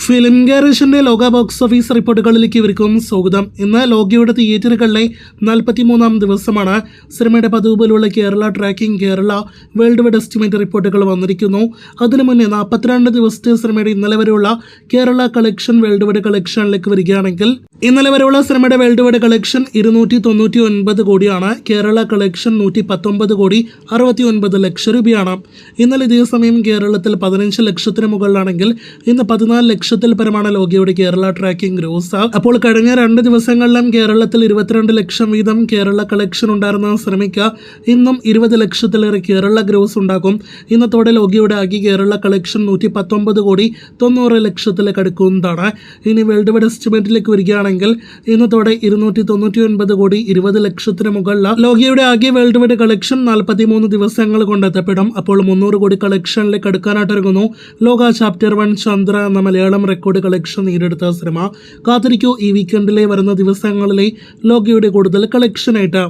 Film ഗാരേജിന്റെ ലോക box office റിപ്പോർട്ടുകളിലേക്ക് ഇവർക്കും സ്വാഗതം. ഇന്ന് ലോകയുടെ തിയേറ്ററുകളിലെ 43-ാം ദിവസമാണ്. സിനിമയുടെ പതിവ് പോലുള്ള Kerala tracking, Kerala world wide estimate റിപ്പോർട്ടുകൾ വന്നിരിക്കുന്നു. അതിനു മുന്നേ 42 ദിവസത്തെ സിനിമയുടെ ഇന്നലെ വരെയുള്ള കേരള കളക്ഷൻ, വേൾഡ് വൈഡ് കളക്ഷനിലേക്ക് വരികയാണെങ്കിൽ ഇന്നലെ വരെയുള്ള സിനിമയുടെ വേൾഡ് വൈഡ് കളക്ഷൻ 299 കോടിയാണ്. കേരള കളക്ഷൻ 119 കോടി 69 ലക്ഷം രൂപയാണ്. ഇന്നലെ ഇതേ സമയം കേരളത്തിൽ 15 ലക്ഷത്തിന് മുകളിലാണെങ്കിൽ ഇന്ന് 14 ലക്ഷത്തിൽ പരമാണ് ലോകയുടെ കേരള ട്രാക്കിംഗ് ഗ്രോസ്. അപ്പോൾ കഴിഞ്ഞ 2 ദിവസങ്ങളിലും കേരളത്തിൽ 22 ലക്ഷം വീതം കേരള കളക്ഷൻ ഉണ്ടായിരുന്ന സിനിമയ്ക്ക് ഇന്നും 20 ലക്ഷത്തിലേറെ കേരള ഗ്രോസ് ഉണ്ടാകും. ഇന്നത്തോടെ ലോകയുടെ ആകെ കേരള കളക്ഷൻ 119 കോടി 90 ലക്ഷത്തിലേക്ക് അടുക്കുന്നതാണ്. ഇനി വേൾഡ് വൈഡ് എസ്റ്റിമേറ്റിലേക്ക് വരികയാണെങ്കിൽ ഇന്നത്തോടെ 299 കോടി 20 ലക്ഷത്തിന് മുകളിൽ ലോകയുടെ ആകെ വേൾഡ് വൈഡ് കളക്ഷൻ 43 ദിവസങ്ങൾ കൊണ്ട് എത്തപ്പെടും. അപ്പോൾ 300 കോടി കളക്ഷനിലേക്ക് അടുക്കാനായിട്ട് ഇറങ്ങുന്നു ലോക ചാപ്റ്റർ 1 ചന്ദ്ര എന്ന മലയാളം റെക്കോർഡ് കളക്ഷൻ നേടിയെടുത്ത സിനിമ. കാത്തിരിക്കൂ ഈ വീക്കെൻഡിലെ വരുന്ന ദിവസങ്ങളിലെ ലോകയുടെ കൂടുതൽ കളക്ഷനായിട്ട്.